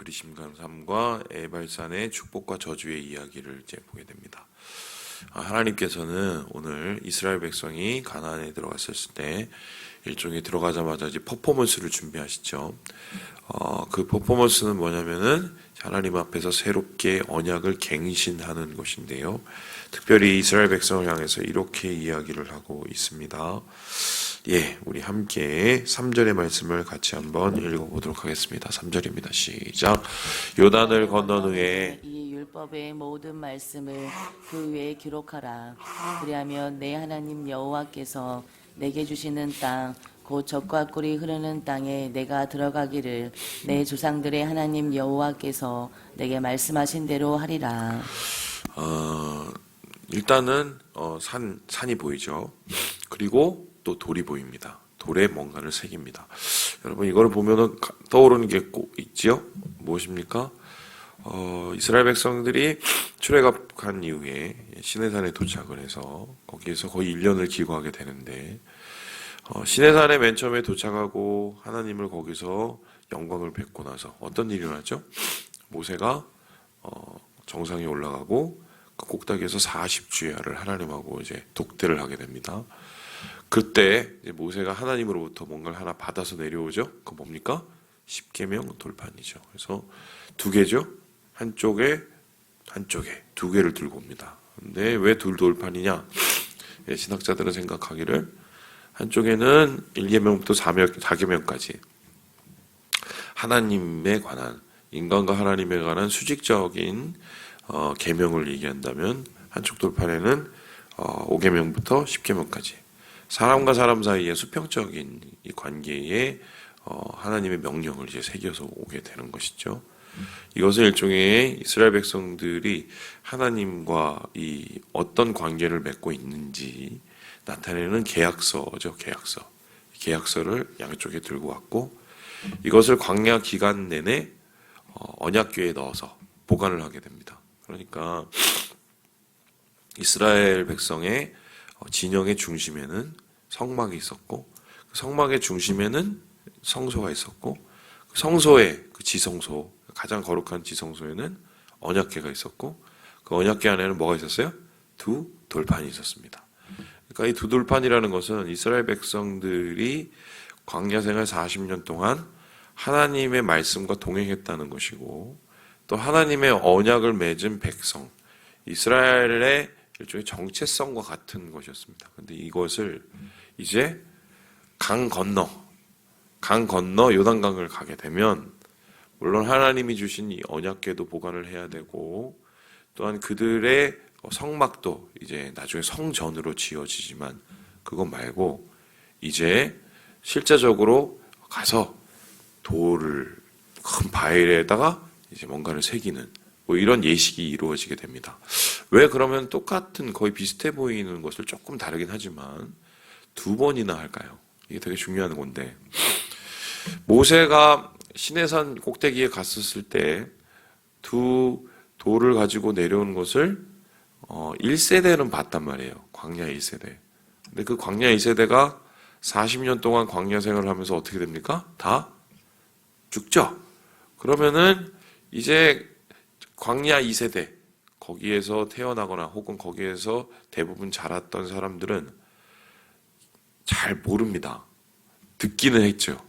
부리심 삶과 에발산의 축복과 저주의 이야기를 이제 보게 됩니다. 하나님께서는 오늘 이스라엘 백성이 가나안에 들어갔을 때 일종의 들어가자마자 이제 퍼포먼스를 준비하시죠. 그 퍼포먼스는 뭐냐면은 하나님 앞에서 새롭게 언약을 갱신하는 것인데요. 특별히 이스라엘 백성을 향해서 이렇게 이야기를 하고 있습니다. 우리 함께 3절의 말씀을 같이 한번 읽어보도록 하겠습니다. 3절입니다. 시작. 요단을 건넌 후에 이 율법의 모든 말씀을 그 위에 기록하라. 그리하면 내 하나님 여호와께서 내게 주시는 땅 곧 젖과 꿀이 흐르는 땅에 내가 들어가기를 내 조상들의 하나님 여호와께서 내게 말씀하신 대로 하리라. 일단은 산이 보이죠. 그리고 또 돌이 보입니다. 돌에 뭔가를 새깁니다. 여러분 이걸 보면은 떠오르는 게 꼭 있지요. 무엇입니까? 이스라엘 백성들이 출애굽한 이후에 시내산에 도착을 해서 거기에서 거의 1년을 기거하게 되는데 시내산에 맨 처음에 도착하고 하나님을 거기서 영광을 뵙고 나서 어떤 일이 일어났죠? 모세가 정상에 올라가고 그 꼭대기에서 40주야를 하나님하고 이제 독대를 하게 됩니다. 그때 이제 모세가 하나님으로부터 뭔가를 하나 받아서 내려오죠. 그거 뭡니까? 십계명 돌판이죠. 그래서 두 개죠. 한쪽에 두 개를 들고 옵니다. 근데 왜 둘 돌판이냐? 신학자들은 생각하기를 한쪽에는 1계명부터 4계명까지 하나님에 관한, 인간과 하나님에 관한 수직적인 계명을 얘기한다면 한쪽 돌판에는 5계명부터 10계명까지 사람과 사람 사이의 수평적인 이 관계에 하나님의 명령을 이제 새겨서 오게 되는 것이죠. 이것은 일종의 이스라엘 백성들이 하나님과 이 어떤 관계를 맺고 있는지 나타내는 계약서죠. 계약서를 양쪽에 들고 왔고 이것을 광야 기간 내내 언약궤에 넣어서 보관을 하게 됩니다. 그러니까 이스라엘 백성의 진영의 중심에는 성막이 있었고 그 성막의 중심에는 성소가 있었고 그 성소의 그 지성소, 가장 거룩한 지성소에는 언약궤가 있었고 그 언약궤 안에는 뭐가 있었어요? 두 돌판이 있었습니다. 그러니까 이 두 돌판이라는 것은 이스라엘 백성들이 광야 생활 40년 동안 하나님의 말씀과 동행했다는 것이고 또 하나님의 언약을 맺은 백성, 이스라엘의 일종의 정체성과 같은 것이었습니다. 그런데 이것을 이제 강 건너 요단강을 가게 되면 물론 하나님이 주신 이 언약궤도 보관을 해야 되고 또한 그들의 성막도 이제 나중에 성전으로 지어지지만 그것 말고 이제 실제적으로 가서 돌을 큰 바위에다가 이제 뭔가를 새기는 뭐 이런 예식이 이루어지게 됩니다. 왜 그러면 똑같은 거의 비슷해 보이는 것을 조금 다르긴 하지만 두 번이나 할까요? 이게 되게 중요한 건데 모세가 시내산 꼭대기에 갔었을 때 두 돌을 가지고 내려오는 것을 1세대는 봤단 말이에요. 광야 1세대. 근데 그 광야 1세대가 40년 동안 광야 생활을 하면서 어떻게 됩니까? 다 죽죠. 그러면은 이제 광야 2세대 거기에서 태어나거나 혹은 거기에서 대부분 자랐던 사람들은 잘 모릅니다. 듣기는 했죠.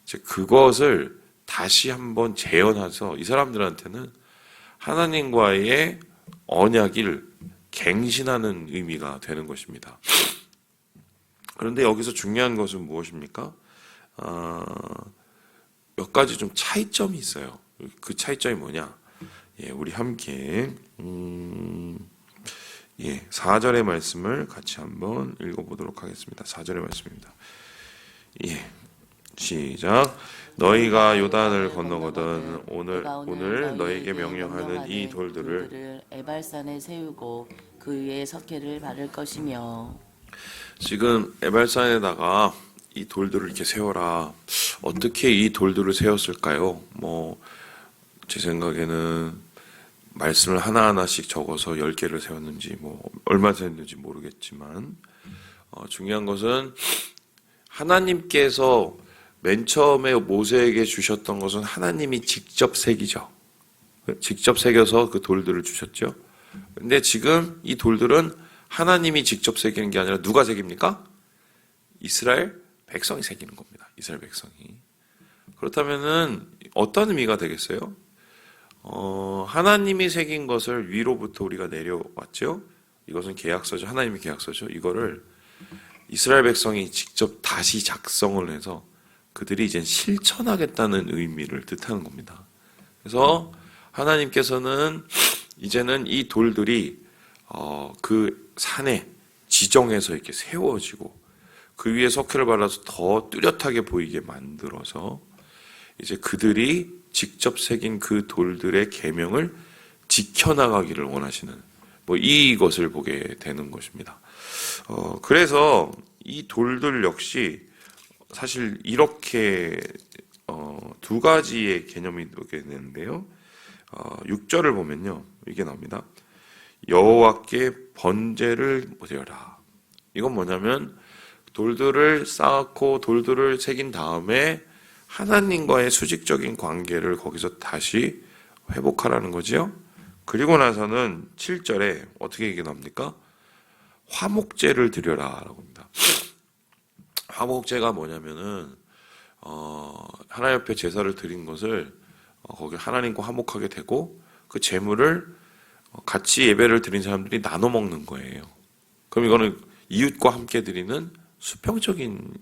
이제 그것을 다시 한번 재현해서 이 사람들한테는 하나님과의 언약을 갱신하는 의미가 되는 것입니다. 그런데 여기서 중요한 것은 무엇입니까? 몇 가지 좀 차이점이 있어요. 그 차이점이 뭐냐? 우리 함께 4절의 말씀을 같이 한번 읽어보도록 하겠습니다. 4절의 말씀입니다. 시작. 너희가 요단을 건너거든 오늘 너희에게 명령하는 이 돌들을 에발산에 세우고 그 위에 석회를 바를 것이며. 지금 에발산에다가 이 돌들을 이렇게 세워라. 어떻게 이 돌들을 세웠을까요? 제 생각에는 말씀을 하나하나씩 적어서 10개를 세웠는지 얼마 세웠는지 모르겠지만 중요한 것은 하나님께서 맨 처음에 모세에게 주셨던 것은 하나님이 직접 새기죠. 직접 새겨서 그 돌들을 주셨죠. 근데 지금 이 돌들은 하나님이 직접 새기는 게 아니라 누가 새깁니까? 이스라엘 백성이 새기는 겁니다. 이스라엘 백성이. 그렇다면은 어떤 의미가 되겠어요? 하나님이 새긴 것을 위로부터 우리가 내려왔죠. 이것은 계약서죠. 하나님의 계약서죠. 이거를 이스라엘 백성이 직접 다시 작성을 해서 그들이 이제 실천하겠다는 의미를 뜻하는 겁니다. 그래서 하나님께서는 이제는 이 돌들이 그 산에 지정해서 이렇게 세워지고 그 위에 석회를 발라서 더 뚜렷하게 보이게 만들어서 이제 그들이 직접 새긴 그 돌들의 계명을 지켜나가기를 원하시는 뭐 이것을 보게 되는 것입니다. 그래서 이 돌들 역시 사실 이렇게 두 가지의 개념이 오게 되는데요. 6절을 보면요. 이게 나옵니다. 여호와께 번제를 드려라. 이건 뭐냐면 돌들을 쌓고 돌들을 새긴 다음에 하나님과의 수직적인 관계를 거기서 다시 회복하라는 거지요. 그리고 나서는 7절에 어떻게 얘기 나옵니까? 화목제를 드려라 라고 합니다. 화목제가 뭐냐면은 하나님 앞에 제사를 드린 것을 거기 하나님과 화목하게 되고 그 제물을 같이 예배를 드린 사람들이 나눠 먹는 거예요. 그럼 이거는 이웃과 함께 드리는 수평적인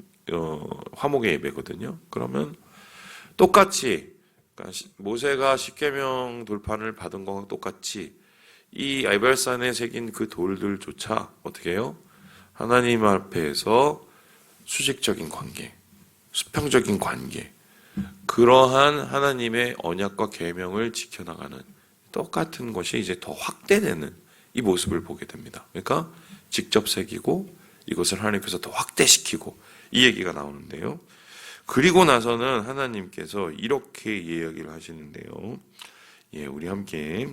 화목의 예배거든요. 그러면 똑같이 그러니까 모세가 십계명 돌판을 받은 것과 똑같이 이 에발산에 새긴 그 돌들조차 어떻게 해요? 하나님 앞에서 수직적인 관계, 수평적인 관계, 그러한 하나님의 언약과 계명을 지켜나가는 똑같은 것이 이제 더 확대되는 이 모습을 보게 됩니다. 그러니까 직접 새기고 이것을 하나님께서 더 확대시키고 이 얘기가 나오는데요. 그리고 나서는 하나님께서 이렇게 이야기를 하시는데요. 예, 우리 함께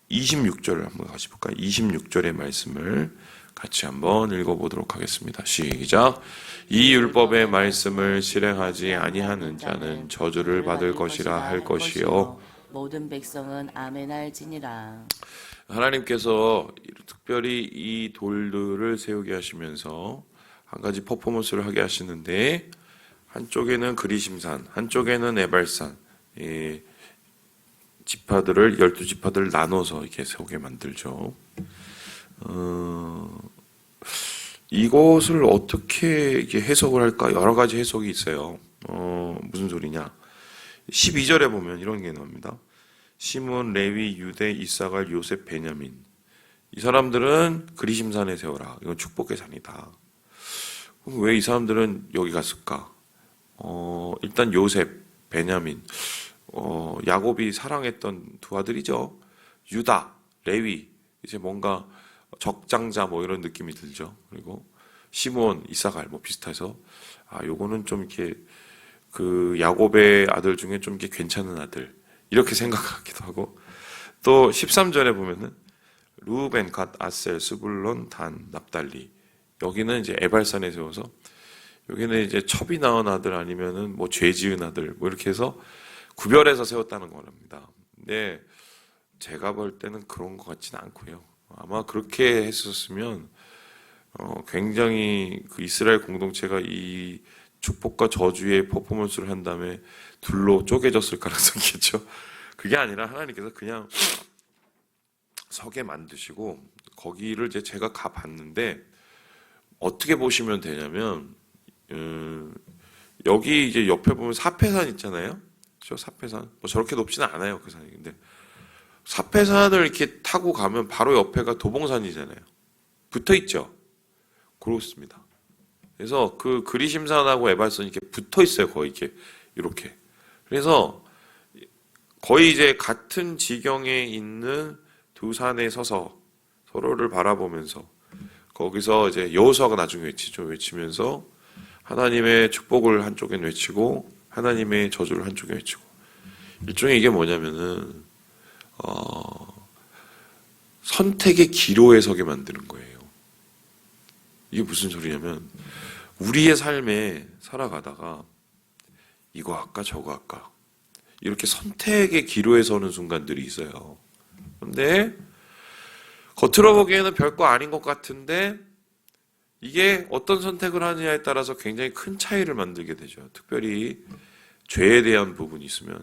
26절을 한번 같이 볼까요? 26절의 말씀을 같이 한번 읽어보도록 하겠습니다. 시작. 이 율법의 말씀을 실행하지 아니하는 자는 저주를 받을 것이라 할 것이요. 모든 백성은 아멘할지니라. 하나님께서 특별히 이 돌들을 세우게 하시면서 한 가지 퍼포먼스를 하게 하시는데 한쪽에는 그리심산, 한쪽에는 에발산, 지파들을 12지파들을 나눠서 이렇게 세우게 만들죠. 이것을 어떻게 이렇게 해석을 할까? 여러 가지 해석이 있어요. 무슨 소리냐? 12절에 보면 이런 게 나옵니다. 시몬, 레위, 유대, 이사갈, 요셉, 베냐민. 이 사람들은 그리심산에 세워라. 이건 축복의 산이다. 그럼 왜 이 사람들은 여기 갔을까? 일단 요셉, 베냐민, 야곱이 사랑했던 두 아들이죠. 유다, 레위, 이제 뭔가 적장자 뭐 이런 느낌이 들죠. 그리고 시몬, 이사갈 뭐 비슷해서 요거는 좀 이렇게 그 야곱의 아들 중에 좀 이렇게 괜찮은 아들 이렇게 생각하기도 하고 또 13절에 보면은 루벤, 갓, 아셀, 스불론, 단, 납달리 여기는 이제 에발산에 세워서 여기는 이제 첩이 낳은 아들 아니면은 뭐 죄 지은 아들 뭐 이렇게 해서 구별해서 세웠다는 겁니다. 근데 제가 볼 때는 그런 것 같지는 않고요. 아마 그렇게 했었으면 굉장히 그 이스라엘 공동체가 이 축복과 저주의 퍼포먼스를 한 다음에 둘로 쪼개졌을 가능성이 있겠죠. 그게 아니라 하나님께서 그냥 서게 만드시고 거기를 이제 제가 가봤는데 어떻게 보시면 되냐면 여기 이제 옆에 보면 사패산 있잖아요. 저 사패산 뭐 저렇게 높지는 않아요 그 산이. 근데 사패산을 이렇게 타고 가면 바로 옆에가 도봉산이잖아요. 붙어 있죠. 그렇습니다. 그래서 그 그리심산하고 에발산이 이렇게 붙어 있어요. 거의 이렇게. 그래서 거의 이제 같은 지경에 있는 두 산에 서서 서로를 바라보면서 거기서 이제 여호수아가 나중에 외치면서 하나님의 축복을 한쪽엔 외치고 하나님의 저주를 한쪽에 외치고 일종의 이게 뭐냐면은 선택의 기로에 서게 만드는 거예요. 이게 무슨 소리냐면 우리의 삶에 살아가다가 이거 할까 저거 할까 이렇게 선택의 기로에 서는 순간들이 있어요. 그런데 겉으로 보기에는 별거 아닌 것 같은데 이게 어떤 선택을 하느냐에 따라서 굉장히 큰 차이를 만들게 되죠. 특별히 죄에 대한 부분이 있으면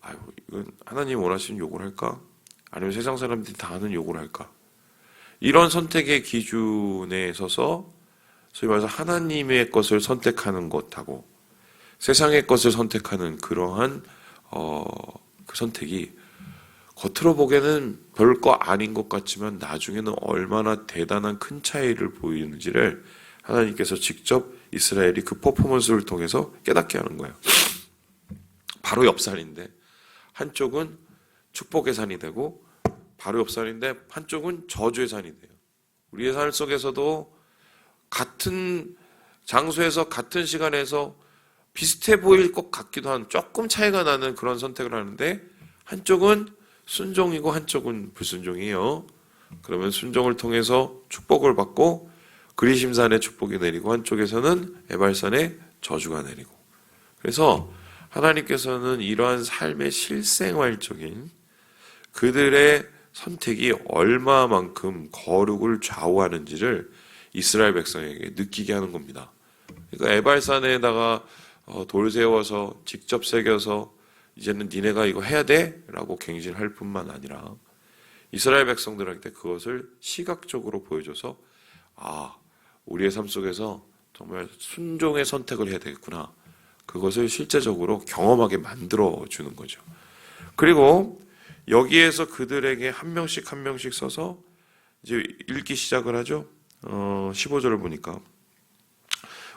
아유 이건 하나님 원하시는 욕을 할까? 아니면 세상 사람들이 다 하는 욕을 할까? 이런 선택의 기준에 서서 소위 말해서 하나님의 것을 선택하는 것하고 세상의 것을 선택하는 그러한 그 선택이 겉으로 보기에는 별거 아닌 것 같지만 나중에는 얼마나 대단한 큰 차이를 보이는지를 하나님께서 직접 이스라엘이 그 퍼포먼스를 통해서 깨닫게 하는 거예요. 바로 옆 산인데 한쪽은 축복의 산이 되고 바로 옆 산인데 한쪽은 저주의 산이 돼요. 우리의 삶 속에서도 같은 장소에서 같은 시간에서 비슷해 보일 것 같기도 한 조금 차이가 나는 그런 선택을 하는데 한쪽은 순종이고 한쪽은 불순종이에요. 그러면 순종을 통해서 축복을 받고 그리심산에 축복이 내리고 한쪽에서는 에발산에 저주가 내리고 그래서 하나님께서는 이러한 삶의 실생활적인 그들의 선택이 얼마만큼 거룩을 좌우하는지를 이스라엘 백성에게 느끼게 하는 겁니다. 그러니까 에발산에다가 돌 세워서 직접 새겨서 이제는 니네가 이거 해야 돼? 라고 갱신할 뿐만 아니라 이스라엘 백성들한테 그것을 시각적으로 보여줘서 우리의 삶 속에서 정말 순종의 선택을 해야 되겠구나. 그것을 실제적으로 경험하게 만들어주는 거죠. 그리고 여기에서 그들에게 한 명씩 한 명씩 써서 이제 읽기 시작을 하죠. 15절을 보니까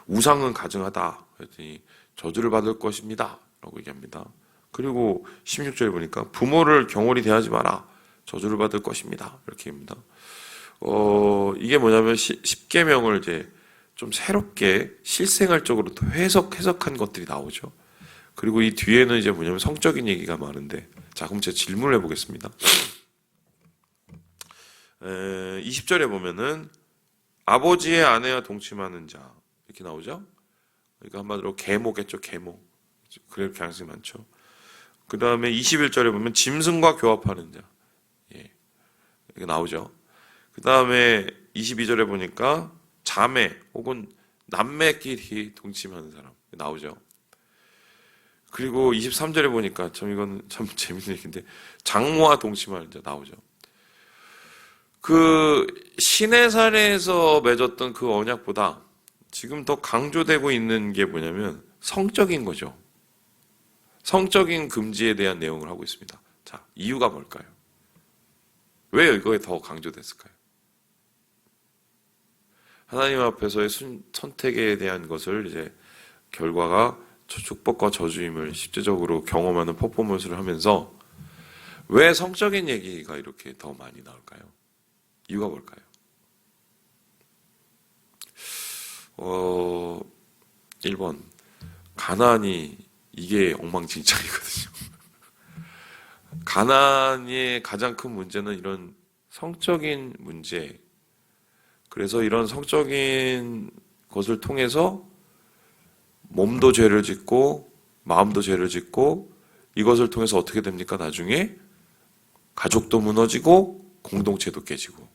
우상은 가증하다. 그랬더니 저주를 받을 것입니다. 라고 얘기합니다. 그리고 16절에 보니까 부모를 경홀히 대하지 마라. 저주를 받을 것입니다. 이렇게 합니다. 이게 뭐냐면 10계명을 이제 좀 새롭게 실생활적으로 또 해석한 것들이 나오죠. 그리고 이 뒤에는 이제 뭐냐면 성적인 얘기가 많은데 자, 그럼 제가 질문을 해보겠습니다. 20절에 보면은 아버지의 아내와 동침하는 자 이렇게 나오죠. 그러니까 한마디로 계모겠죠. 계모. 그럴 가능성이 많죠. 그 다음에 21절에 보면 짐승과 교합하는 자. 예. 이게 나오죠. 그 다음에 22절에 보니까 자매 혹은 남매끼리 동침하는 사람. 나오죠. 그리고 23절에 보니까 이건 참 재밌는 얘기인데 장모와 동침하는 자 나오죠. 그 시내산에서 맺었던 그 언약보다 지금 더 강조되고 있는 게 뭐냐면 성적인 거죠. 성적인 금지에 대한 내용을 하고 있습니다. 자, 이유가 뭘까요? 왜 이거에 더 강조됐을까요? 하나님 앞에서의 선택에 대한 것을 이제 결과가 축복과 저주임을 실제적으로 경험하는 퍼포먼스를 하면서 왜 성적인 얘기가 이렇게 더 많이 나올까요? 이유가 뭘까요? 1번 가나안이 이게 엉망진창이거든요. 가나안의 가장 큰 문제는 이런 성적인 문제. 그래서 이런 성적인 것을 통해서 몸도 죄를 짓고 마음도 죄를 짓고 이것을 통해서 어떻게 됩니까? 나중에 가족도 무너지고 공동체도 깨지고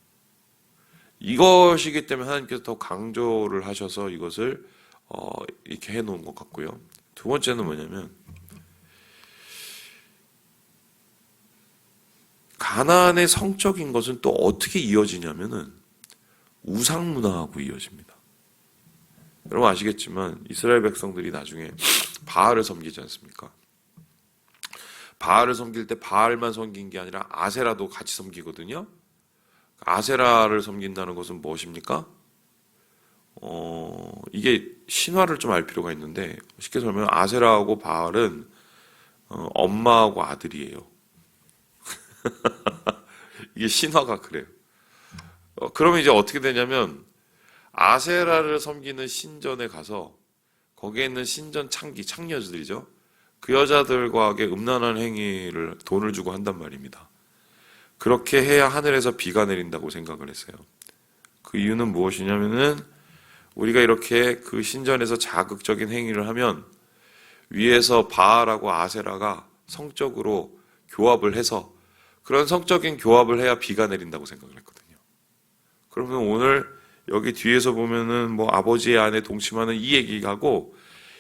이것이기 때문에 하나님께서 더 강조를 하셔서 이것을 이렇게 해놓은 것 같고요. 두 번째는 뭐냐면 가나안의 성적인 것은 또 어떻게 이어지냐면은 우상 문화하고 이어집니다. 여러분 아시겠지만 이스라엘 백성들이 나중에 바알을 섬기지 않습니까? 바알을 섬길 때 바알만 섬긴 게 아니라 아세라도 같이 섬기거든요. 아세라를 섬긴다는 것은 무엇입니까? 이게 신화를 좀 알 필요가 있는데 쉽게 설명하면 아세라하고 바알은 엄마하고 아들이에요. 이게 신화가 그래요. 그러면 이제 어떻게 되냐면 아세라를 섬기는 신전에 가서 거기에 있는 신전 창녀들이죠. 그 여자들과 음란한 행위를 돈을 주고 한단 말입니다. 그렇게 해야 하늘에서 비가 내린다고 생각을 했어요. 그 이유는 무엇이냐면은 우리가 이렇게 그 신전에서 자극적인 행위를 하면 위에서 바알하고 아세라가 성적으로 교합을 해서 그런 성적인 교합을 해야 비가 내린다고 생각을 했거든요. 그러면 오늘 여기 뒤에서 보면은 뭐 아버지의 안에 동침하는 이 얘기하고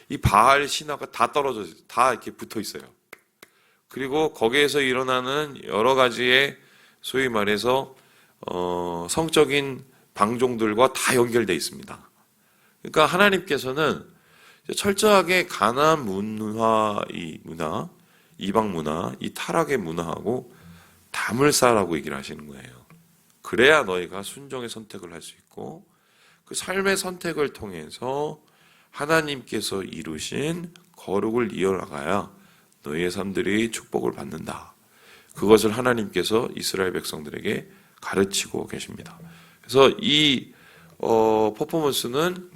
이 바알 신화가 다 떨어져, 다 이렇게 붙어 있어요. 그리고 거기에서 일어나는 여러 가지의 소위 말해서 성적인 방종들과 다 연결되어 있습니다. 그러니까 하나님께서는 철저하게 가나안 문화, 이 문화, 이방 문화, 이 타락의 문화하고 담을 쌓으라고 얘기를 하시는 거예요. 그래야 너희가 순종의 선택을 할 수 있고 그 삶의 선택을 통해서 하나님께서 이루신 거룩을 이어나가야 너희의 삶들이 축복을 받는다. 그것을 하나님께서 이스라엘 백성들에게 가르치고 계십니다. 그래서 이 퍼포먼스는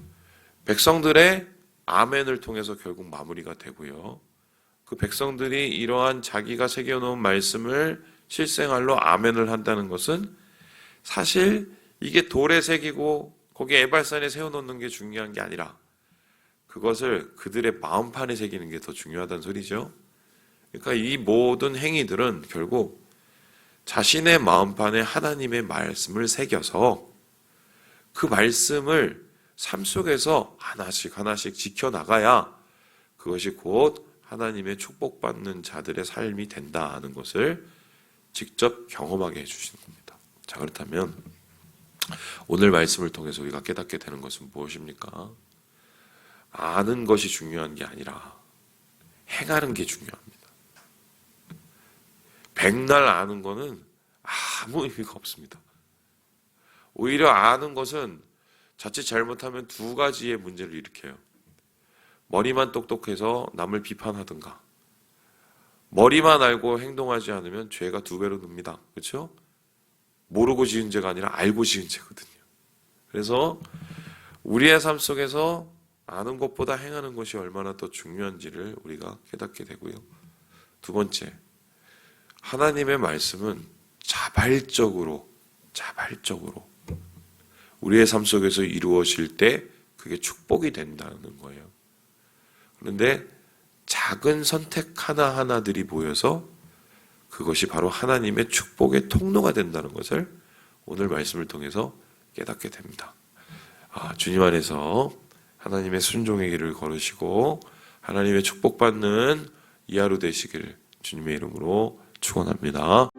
백성들의 아멘을 통해서 결국 마무리가 되고요. 그 백성들이 이러한 자기가 새겨놓은 말씀을 실생활로 아멘을 한다는 것은 사실 이게 돌에 새기고 거기에 에발산에 세워놓는 게 중요한 게 아니라 그것을 그들의 마음판에 새기는 게 더 중요하다는 소리죠. 그러니까 이 모든 행위들은 결국 자신의 마음판에 하나님의 말씀을 새겨서 그 말씀을 삶 속에서 하나씩 하나씩 지켜나가야 그것이 곧 하나님의 축복받는 자들의 삶이 된다는 것을 직접 경험하게 해주시는 겁니다. 자, 그렇다면 오늘 말씀을 통해서 우리가 깨닫게 되는 것은 무엇입니까? 아는 것이 중요한 게 아니라 행하는 게 중요합니다. 백날 아는 거는 아무 의미가 없습니다. 오히려 아는 것은 자칫 잘못하면 두 가지의 문제를 일으켜요. 머리만 똑똑해서 남을 비판하든가 머리만 알고 행동하지 않으면 죄가 2배로 늡니다. 그렇죠? 모르고 지은 죄가 아니라 알고 지은 죄거든요. 그래서 우리의 삶 속에서 아는 것보다 행하는 것이 얼마나 더 중요한지를 우리가 깨닫게 되고요. 두 번째, 하나님의 말씀은 자발적으로 우리의 삶 속에서 이루어질 때 그게 축복이 된다는 거예요. 그런데 작은 선택 하나하나들이 모여서 그것이 바로 하나님의 축복의 통로가 된다는 것을 오늘 말씀을 통해서 깨닫게 됩니다. 주님 안에서 하나님의 순종의 길을 걸으시고 하나님의 축복받는 이 하루 되시기를 주님의 이름으로 축원합니다.